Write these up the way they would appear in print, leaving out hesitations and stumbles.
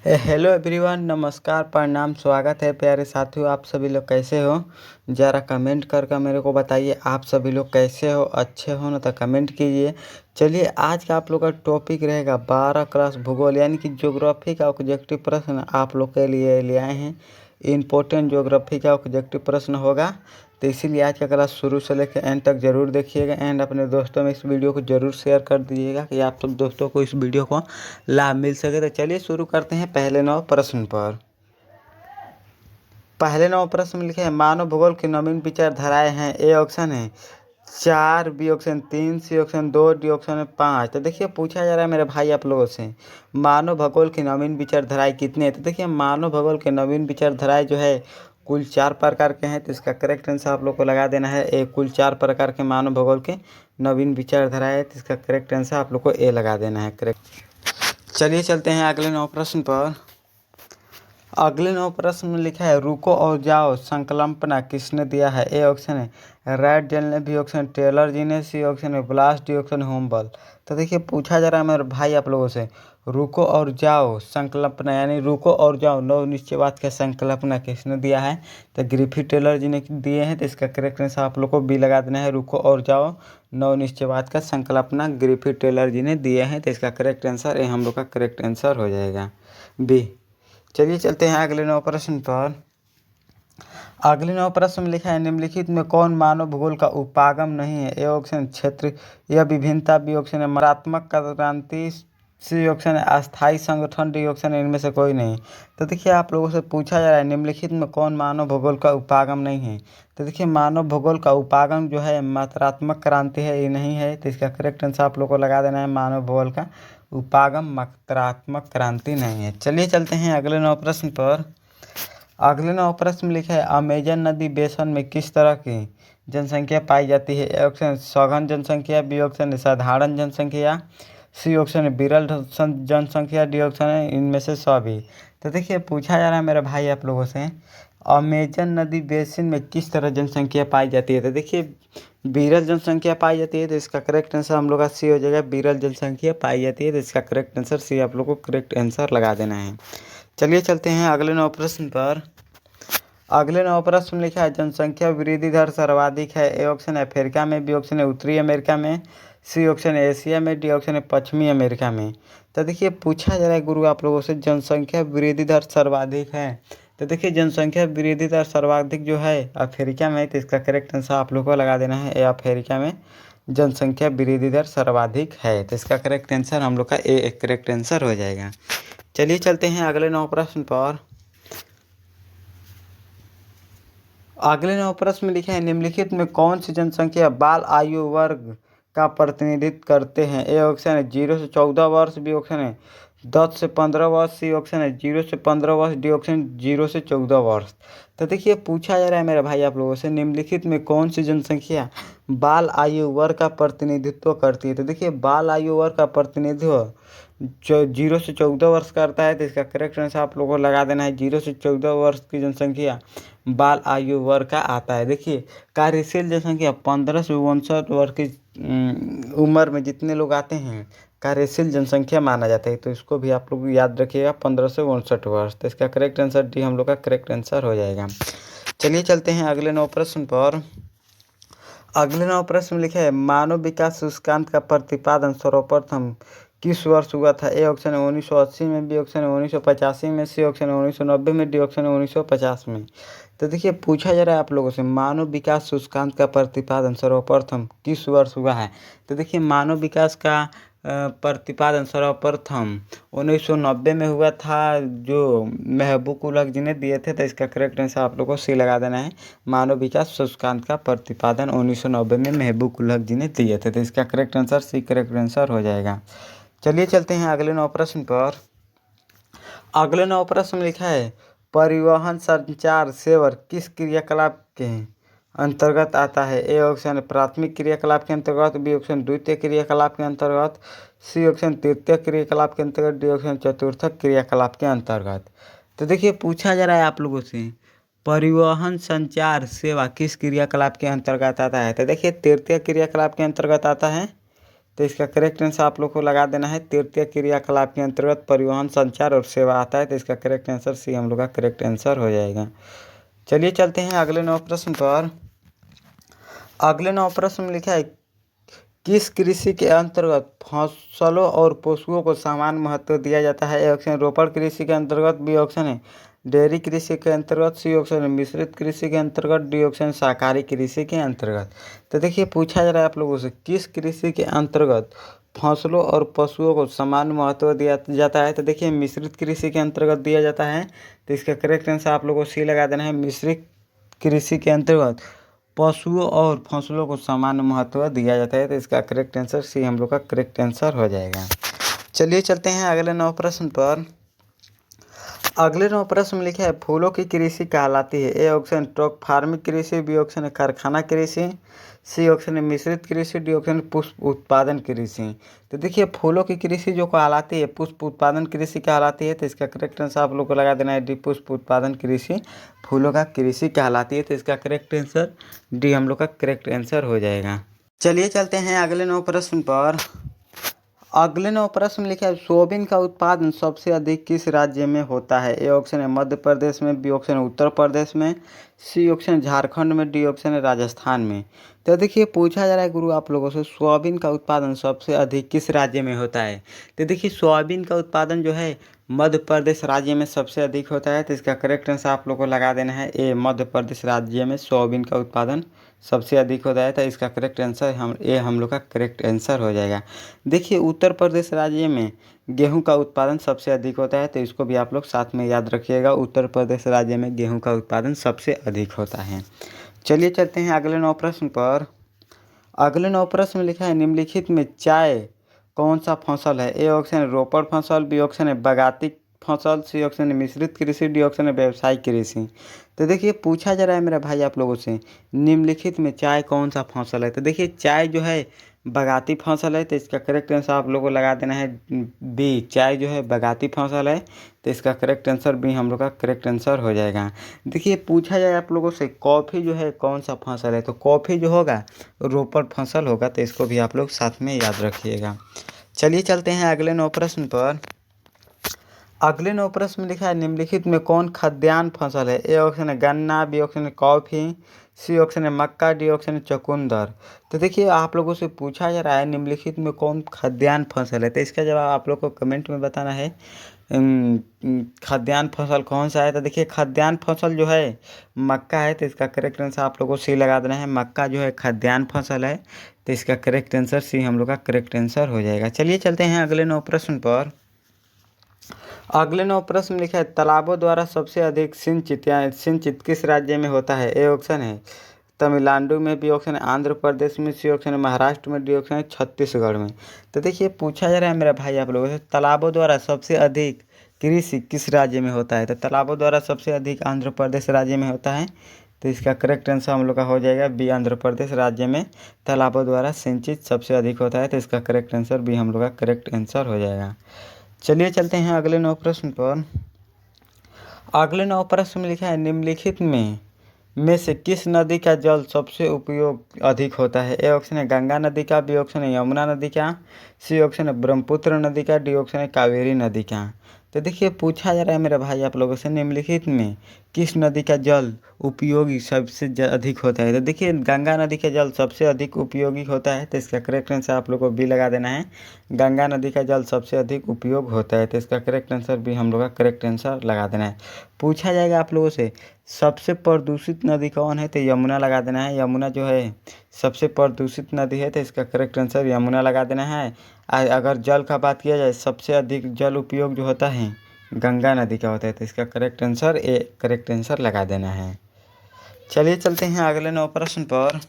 Hello everyone, नमस्कार, प्रणाम, स्वागत है प्यारे साथियों। आप सभी लोग कैसे हो? ज़रा कमेंट कर मेरे को बताइए आप सभी लोग कैसे हो। अच्छे हो ना तो कमेंट कीजिए। चलिए, आज का आप लोग का टॉपिक रहेगा 12 क्लास भूगोल यानी कि ज्योग्राफी का ऑब्जेक्टिव प्रश्न आप लोग के लिए ले आए हैं। इम्पोर्टेंट ज्योग्राफी का ऑब्जेक्टिव प्रश्न होगा, तो इसीलिए आज का क्लास शुरू से लेकर एंड तक ज़रूर देखिएगा एंड अपने दोस्तों में इस वीडियो को ज़रूर शेयर कर दीजिएगा कि आप सब दोस्तों को इस वीडियो को लाभ मिल सके। तो चलिए शुरू करते हैं पहले 9 प्रश्न पर। पहले 9 प्रश्न में लिखे हैं मानव भूगोल की नवीन विचारधाराएं हैं। ए ऑप्शन है 4, B option 3, C option 2, D option 5। तो देखिए पूछा जा रहा है मेरे भाई आप लोगों से मानव भूगोल की नवीन विचारधाराएं कितनी है। तो देखिए मानव भूगोल के नवीन विचारधाराएं जो है कुल 4 प्रकार के हैं। तो इसका करेक्ट आंसर आप लोग को लगा देना है ए। कुल 4 प्रकार के मानव भूगोल के नवीन विचारधाराएं है, तो इसका करेक्ट आंसर आप लोग को ए लगा देना है। करेक्ट। चलिए चलते हैं अगले 9 प्रश्न पर। अगले 9 प्रश्न में लिखा है रुको और जाओ संकल्पना किसने दिया है। ए ऑप्शन है राइट जेल ने, बी ऑप्शन टेलर जी ने, सी ऑप्शन है ब्लास्ट, डी ऑप्शन होमबल। तो देखिए पूछा जा रहा है मेरे भाई आप लोगों से रुको और जाओ संकल्पना यानी रुको और जाओ नव निश्चयवाद का संकल्पना किसने दिया है। तो ग्रिफिथ टेलर जी ने दिए हैं, तो इसका करेक्ट आंसर आप लोग को बी लगा देना है। रुको और जाओ नव निश्चयवाद का संकल्पना ग्रिफिथ टेलर जी ने दिए हैं, तो इसका करेक्ट आंसर ए हम लोग का करेक्ट आंसर हो जाएगा बी। चलिए चलते हैं अगले 9 प्रश्न पर। अगले 9 प्रश्न में लिखा है निम्नलिखित में कौन मानव भूगोल का उपागम नहीं है। ए ऑप्शन क्षेत्र या विभिन्नता, बी ऑप्शन है मात्रात्मक क्रांति, सी ऑप्शन है अस्थायी संगठन, डी ऑप्शन है इनमें से कोई नहीं। तो देखिए आप लोगों से पूछा जा रहा है निम्नलिखित में कौन मानव भूगोल का उपागम नहीं है। तो देखिए मानव भूगोल का उपागम जो है मात्रात्मक क्रांति है, ये नहीं है। तो इसका करेक्ट आंसर आप लोग को लगा देना है मानव भूगोल का उपागम मात्रात्मक क्रांति नहीं है। चलिए चलते हैं अगले 9 प्रश्न पर। अगले 9 प्रश्न में लिखा है अमेजन नदी बेसिन में किस तरह की जनसंख्या पाई जाती है। ए ऑप्शन सघन जनसंख्या, बी ऑप्शन साधारण जनसंख्या, सी ऑप्शन है विरल जनसंख्या, डी ऑप्शन है इनमें से सभी। तो देखिए पूछा जा रहा है मेरे भाई आप लोगों से अमेजन नदी बेसिन में किस तरह जनसंख्या पाई जाती है। तो देखिए विरल जनसंख्या पाई जाती है, तो इसका करेक्ट आंसर हम लोग का सी हो जाएगा। विरल जनसंख्या पाई जाती है, तो इसका करेक्ट आंसर सी आप लोग को करेक्ट आंसर लगा देना है। चलिए चलते हैं अगले 9 प्रश्न पर। अगले 9 प्रश्न में लिखा है जनसंख्या वृद्धि दर सर्वाधिक है। ए ऑप्शन है अफ्रीका में, बी ऑप्शन है उत्तरी अमेरिका में, सी ऑप्शन है एशिया में, डी ऑप्शन है पश्चिमी अमेरिका में। तो देखिए पूछा जा रहा है गुरु आप लोगों से जनसंख्या वृद्धि दर सर्वाधिक है। तो देखिए जनसंख्या वृद्धि दर सर्वाधिक जो है अफ्रीका में, तो इसका करेक्ट आंसर आप लोग को लगा देना है ए। अफ्रीका में जनसंख्या वृद्धि दर सर्वाधिक है, तो इसका करेक्ट आंसर हम लोग का ए करेक्ट आंसर हो जाएगा। चलिए चलते हैं अगले 9 प्रश्न पर। अगले 9 प्रश्न में लिखा है निम्नलिखित में कौन सी जनसंख्या बाल आयु वर्ग का प्रतिनिधित्व करते हैं। ए ऑप्शन है 0 से 14 वर्ष, बी ऑप्शन है 10 से 15 वर्ष, सी ऑप्शन है 0 से 15 वर्ष, डी ऑप्शन 0 से 14 वर्ष। तो देखिए पूछा जा रहा है मेरे भाई आप लोगों से निम्नलिखित में कौन सी जनसंख्या बाल आयु वर्ग का प्रतिनिधित्व करती है। तो देखिए बाल आयु वर्ग का प्रतिनिधित्व जो 0 से 14 वर्ष करता है, तो इसका करेक्ट आंसर आप लोगों को लगा देना है 0 से 14 वर्ष की जनसंख्या बाल आयु वर्ग का आता है। देखिए कार्यशील जनसंख्या 15 से 59 वर्ष की उम्र में जितने लोग आते हैं कार्यशील जनसंख्या माना जाता है, तो इसको भी आप लोग याद रखिएगा 15 से 59 वर्ष। तो इसका करेक्ट आंसर डी हम लोग का करेक्ट आंसर हो जाएगा। चलिए चलते हैं अगले 9 प्रश्न पर। अगले 9 प्रश्न में लिखा है मानव विकास सूचकांक का प्रतिपादन सर्वप्रथम किस वर्ष हुआ था। ए ऑप्शन है 1980 में, बी ऑप्शन है 1985 में, सी ऑप्शन है 1990 में, डी ऑप्शन है 1950 में। तो देखिए पूछा जा रहा है आप लोगों से मानव विकास सूचकांक का प्रतिपादन सर्वप्रथम किस वर्ष हुआ है। तो देखिए मानव विकास का प्रतिपादन सर्वप्रथम 1990 में हुआ था, जो महबूब उल हक जी ने दिए थे। तो इसका करेक्ट आंसर आप लोग को सी लगा देना है। मानव विकास सूचकांक का प्रतिपादन 1990 में महबूब उल हक जी ने दिए थे, तो इसका correct answer C correct answer हो जाएगा। चलिए चलते हैं अगले 9 प्रश्न पर। अगले 9 प्रश्न में लिखा है परिवहन संचार सेवा किस क्रियाकलाप के अंतर्गत आता है। ए ऑप्शन है प्राथमिक क्रियाकलाप के अंतर्गत, बी ऑप्शन द्वितीय क्रियाकलाप के अंतर्गत, सी ऑप्शन तृतीय क्रियाकलाप के अंतर्गत, डी ऑप्शन चतुर्थ क्रियाकलाप के अंतर्गत। तो देखिए पूछा जा रहा है आप लोगों से परिवहन संचार सेवा किस क्रियाकलाप के अंतर्गत आता है। तो देखिए तृतीय क्रियाकलाप के अंतर्गत आता है, तो इसका करेक्ट आंसर आप लोग को लगा देना है। तृतीय क्रियाकलाप के अंतर्गत परिवहन, संचार और सेवा आता है, तो इसका करेक्ट आंसर सी हम लोग का करेक्ट आंसर हो जाएगा। चलिए चलते हैं अगले 9 प्रश्न पर। अगले 9 प्रश्न में लिखा है, किस कृषि के अंतर्गत फसलों और पशुओं को समान महत्व दिया जाता है? ए ऑप्शन रोपण कृषि के अंतर्गत, बी ऑप्शन है डेयरी कृषि के अंतर्गत, सी ऑप्शन है मिश्रित कृषि के अंतर्गत, डी ऑप्शन शाकाहारी कृषि के अंतर्गत। तो देखिए पूछा जा रहा है आप लोगों से, किस कृषि के अंतर्गत फसलों और पशुओं को समान महत्व दिया जाता है? तो देखिए मिश्रित कृषि के अंतर्गत दिया जाता है, तो इसका करेक्ट आंसर आप लोगों को सी लगा देना है। मिश्रित कृषि के अंतर्गत पशुओं और फसलों को समान महत्व दिया जाता है, तो इसका करेक्ट आंसर सी हम लोग का करेक्ट आंसर हो जाएगा। चलिए चलते हैं अगले 9 प्रश्न पर। अगले 9 प्रश्न में लिखा है, फूलों की कृषि कहलाती है? ए ऑप्शन ट्रक फार्मिंग कृषि, बी ऑप्शन है कारखाना कृषि, सी ऑप्शन है मिश्रित कृषि, डी ऑप्शन है पुष्प उत्पादन कृषि। तो देखिए फूलों की कृषि जो कहलाती है पुष्प उत्पादन कृषि कहलाती है, तो इसका करेक्ट आंसर आप लोग को लगा देना है डी, पुष्प उत्पादन कृषि फूलों का कृषि कहलाती है, तो इसका करेक्ट आंसर डी हम लोग का करेक्ट आंसर हो जाएगा। चलिए चलते हैं अगले 9 प्रश्न पर। अगले 9 प्रश्न में लिखा है, सोयाबीन का उत्पादन सबसे अधिक किस राज्य में होता है? ए ऑप्शन है मध्य प्रदेश में, बी ऑप्शन है उत्तर प्रदेश में, सी ऑप्शन है झारखंड में, डी ऑप्शन है राजस्थान में। तो देखिए पूछा जा रहा है गुरु आप लोगों से, सोयाबीन का उत्पादन सबसे अधिक किस राज्य में होता है? तो देखिए सोयाबीन का उत्पादन जो है मध्य प्रदेश राज्य में सबसे अधिक होता है, तो इसका करेक्ट आंसर आप लोग को लगा देना है ए, मध्य प्रदेश राज्य में सोयाबीन का उत्पादन सबसे अधिक होता है, तो इसका करेक्ट आंसर हम लोग का करेक्ट आंसर हो जाएगा। देखिए उत्तर प्रदेश राज्य में गेहूं का उत्पादन सबसे अधिक होता है, तो इसको भी आप लोग साथ में याद रखिएगा, उत्तर प्रदेश राज्य में गेहूं का उत्पादन सबसे अधिक होता है। चलिए चलते हैं अगले 9 प्रश्न पर। अगले 9 प्रश्न में लिखा है, निम्नलिखित में चाय कौन सा फसल है? ए ऑप्शन है रोपड़ फसल, बी ऑप्शन है बागाती फसल, सी ऑप्शन है मिश्रित कृषि, डी ऑप्शन है व्यावसायिक कृषि। तो देखिए पूछा जा रहा है मेरा भाई आप लोगों से, निम्नलिखित में चाय कौन सा फसल है? तो देखिए चाय जो है बागाती फसल है, तो इसका करेक्ट आंसर आप लोगों को लगा देना है बी, चाय जो है बागाती फसल है, तो इसका करेक्ट आंसर बी हम लोग का करेक्ट आंसर हो जाएगा। देखिए पूछा जाए आप लोगों से कॉफ़ी जो है कौन सा फसल है? तो कॉफ़ी जो होगा रोपड़ फसल होगा, तो इसको भी आप लोग साथ में याद रखिएगा। चलिए चलते हैं अगले 9 प्रश्न पर। अगले 9 प्रश्न में लिखा है, निम्नलिखित में कौन खाद्यान्न फसल है? ए ऑप्शन है गन्ना, बी ऑप्शन है कॉफ़ी, सी ऑप्शन है मक्का, डी ऑप्शन है चुकंदर। तो देखिए आप लोगों से पूछा जा रहा है निम्नलिखित में कौन खाद्यान्न फसल है, तो इसका जवाब आप लोग को कमेंट में बताना है। खाद्यान्न फसल कौन सा है? तो देखिए खाद्यान्न फसल जो है मक्का है, तो इसका करेक्ट आंसर आप लोगों को सी लगा देना है। मक्का जो है खाद्यान्न फसल है, तो इसका करेक्ट आंसर सी हम लोग का करेक्ट आंसर हो जाएगा। चलिए चलते हैं अगले 9 प्रश्न पर। अगले 9 प्रश्न में लिखा है, तालाबों द्वारा सबसे अधिक सिंचित किस राज्य में होता है? ए ऑप्शन है तमिलनाडु में, बी ऑप्शन है आंध्र प्रदेश में, सी ऑप्शन है महाराष्ट्र में, डी ऑप्शन है छत्तीसगढ़ में। तो देखिए पूछा जा रहा है मेरा भाई आप लोगों से, तालाबों द्वारा सबसे अधिक कृषि किस राज्य में होता है? तो तालाबों द्वारा सबसे अधिक आंध्र प्रदेश राज्य में होता है, तो इसका करेक्ट आंसर हम लोग का हो जाएगा बी, आंध्र प्रदेश राज्य में तालाबों द्वारा सिंचित सबसे अधिक होता है, तो इसका करेक्ट आंसर बी हम लोग का करेक्ट आंसर हो जाएगा। चलिए चलते हैं अगले 9 प्रश्न पर। अगले 9 प्रश्न में लिखा है, निम्नलिखित में से किस नदी का जल सबसे उपयोग अधिक होता है? ए ऑप्शन है गंगा नदी का, बी ऑप्शन है यमुना नदी का, सी ऑप्शन है ब्रह्मपुत्र नदी का, डी ऑप्शन है कावेरी नदी का। तो देखिए पूछा जा रहा है मेरा भाई आप लोगों से, निम्नलिखित में किस नदी का जल उपयोगी सबसे अधिक होता है? तो देखिए गंगा नदी का जल सबसे अधिक उपयोगी होता है, तो इसका करेक्ट आंसर आप लोग को बी लगा देना है। गंगा नदी का जल सबसे अधिक उपयोग होता है, तो इसका करेक्ट आंसर भी हम लोग का करेक्ट आंसर लगा देना है। पूछा जाएगा आप लोगों से सबसे प्रदूषित नदी कौन है? तो यमुना लगा देना है। यमुना जो है सबसे प्रदूषित नदी है, तो इसका करेक्ट आंसर यमुना लगा देना है। अगर जल का बात किया जाए सबसे अधिक जल उपयोग जो होता है गंगा नदी का होता है, तो इसका correct answer A correct answer लगा देना है। चलिए चलते हैं अगले 9 प्रश्न पर।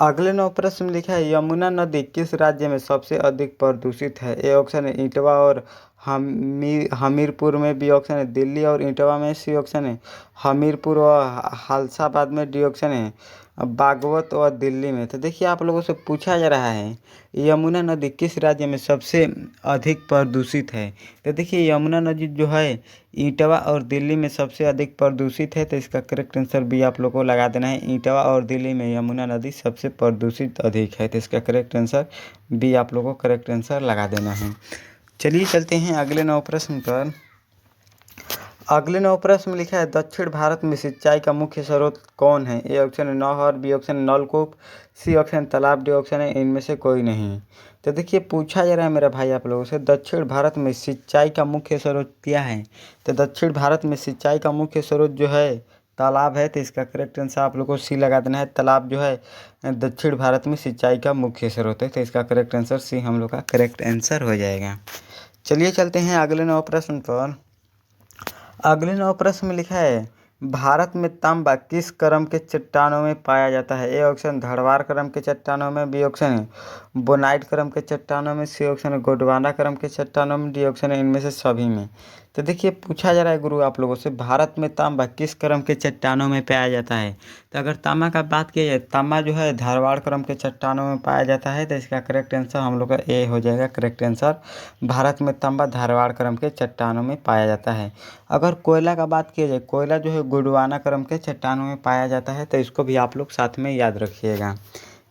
अगले 9 प्रश्न में लिखा है, यमुना नदी किस राज्य में सबसे अधिक प्रदूषित है? ए ऑप्शन है इटावा और हमीरपुर में बी ऑप्शन है। दिल्ली और इटावा में सी ऑप्शन है। हमीरपुर और हालसाबाद में डी ऑप्शन है। बागवत और दिल्ली में। तो देखिए आप लोगों से पूछा जा रहा है यमुना नदी किस राज्य में सबसे अधिक प्रदूषित है। तो देखिए यमुना नदी जो है इटावा और दिल्ली में सबसे अधिक प्रदूषित है। तो इसका करेक्ट आंसर बी आप लोगों को लगा देना है। इटावा और दिल्ली में यमुना नदी सबसे प्रदूषित अधिक है। तो इसका करेक्ट आंसर बी आप लोगों को करेक्ट आंसर लगा देना है। चलिए चलते हैं अगले 9 प्रश्न पर। अगले 9 प्रश्न में लिखा है दक्षिण भारत में सिंचाई का मुख्य स्रोत कौन है। ए ऑप्शन है नहर, बी ऑप्शन नलकूप, सी ऑप्शन तालाब, डी ऑप्शन है इनमें से कोई नहीं। तो देखिए पूछा जा रहा है मेरा भाई आप लोगों से दक्षिण भारत में सिंचाई का मुख्य स्रोत क्या है। तो दक्षिण भारत में सिंचाई का मुख्य स्रोत जो है तालाब है। तो इसका करेक्ट आंसर आप लोग को सी लगा देना है। तालाब जो है दक्षिण भारत में सिंचाई का मुख्य स्रोत है। तो इसका करेक्ट आंसर सी हम लोग का करेक्ट आंसर हो जाएगा। चलिए चलते हैं अगले 9 प्रश्न पर। अगले 9 प्रश्न में लिखा है भारत में तांबा किस क्रम के चट्टानों में पाया जाता है। ए ऑप्शन धड़वार क्रम के चट्टानों में, बी ऑप्शन है बोनाइट क्रम के चट्टानों में, सी ऑप्शन है गोंडवाना क्रम के चट्टानों में, डी ऑप्शन है इनमें से सभी में। तो देखिए पूछा जा रहा है गुरु आप लोगों से भारत में तांबा किस क्रम के चट्टानों में पाया जाता है। तो अगर तांबा का बात किया जाए तांबा जो है धारवाड़ क्रम के चट्टानों में पाया जाता है। तो इसका करेक्ट आंसर हम लोग का ए हो जाएगा। करेक्ट आंसर भारत में तांबा धारवाड़ क्रम के चट्टानों में पाया जाता है। अगर कोयला का बात किया जाए कोयला जो है गोंडवाना क्रम के चट्टानों में पाया जाता है। तो इसको भी आप लोग साथ में याद रखिएगा।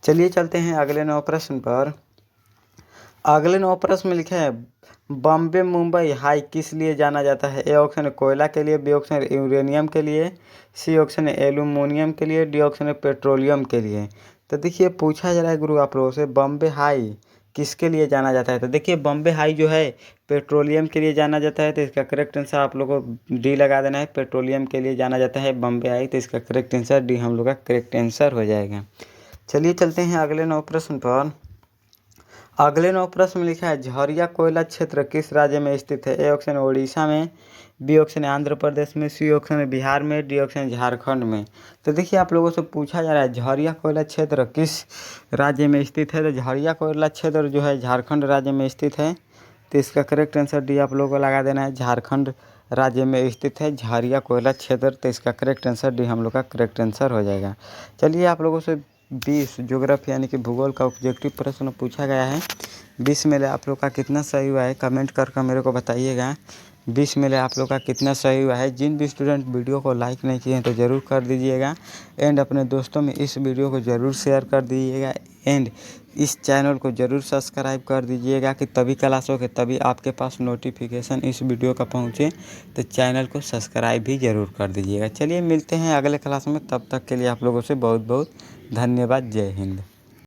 चलिए चलते हैं अगले 9 प्रश्न पर। अगले 9 प्रश्न में लिखा है बॉम्बे मुंबई हाई किस लिए जाना जाता है। ए ऑप्शन है कोयला के लिए, बी ऑप्शन है यूरेनियम के लिए, सी ऑप्शन है एल्यूमिनियम के लिए, डी ऑप्शन है पेट्रोलियम के लिए। तो देखिए पूछा जा रहा है गुरु आप लोगों से बॉम्बे हाई किसके लिए जाना जाता है। तो देखिए बॉम्बे हाई जो है पेट्रोलियम के लिए जाना जाता है। तो इसका करेक्ट आंसर आप लोगों को डी लगा देना है। पेट्रोलियम के लिए जाना जाता है बॉम्बे हाई। तो इसका करेक्ट आंसर डी हम लोग का करेक्ट आंसर हो जाएगा। चलिए चलते हैं अगले 9 प्रश्न पर। अगले 9 प्रश्न में लिखा है झरिया कोयला क्षेत्र किस राज्य में स्थित है। ए ऑप्शन है उड़ीसा में, बी ऑप्शन है आंध्र प्रदेश में, सी ऑप्शन है बिहार में, डी ऑप्शन है झारखंड में। तो देखिए आप लोगों से पूछा जा रहा है झरिया कोयला क्षेत्र किस राज्य में स्थित है। तो झरिया कोयला क्षेत्र जो है झारखंड राज्य में स्थित है। तो इसका करेक्ट आंसर डी आप लोगों को लगा देना है। झारखंड राज्य में स्थित है झरिया कोयला क्षेत्र। तो इसका करेक्ट आंसर डी हम लोग का करेक्ट आंसर हो जाएगा। चलिए आप लोगों से 20 ज्योग्राफी यानी कि भूगोल का ऑब्जेक्टिव प्रश्न पूछा गया है। 20 में से आप लोग का कितना सही हुआ है कमेंट करके मेरे को बताइएगा। 20 में से आप लोग का कितना सही हुआ है। जिन भी स्टूडेंट वीडियो को लाइक नहीं किए हैं तो ज़रूर कर दीजिएगा एंड अपने दोस्तों में इस वीडियो को ज़रूर शेयर कर दीजिएगा एंड इस चैनल को ज़रूर सब्सक्राइब कर दीजिएगा कि तभी क्लास हो के तभी आपके पास नोटिफिकेशन इस वीडियो का पहुँचे। तो चैनल को सब्सक्राइब भी ज़रूर कर दीजिएगा। चलिए मिलते हैं अगले क्लास में, तब तक के लिए आप लोगों से बहुत बहुत धन्यवाद। जय हिंद।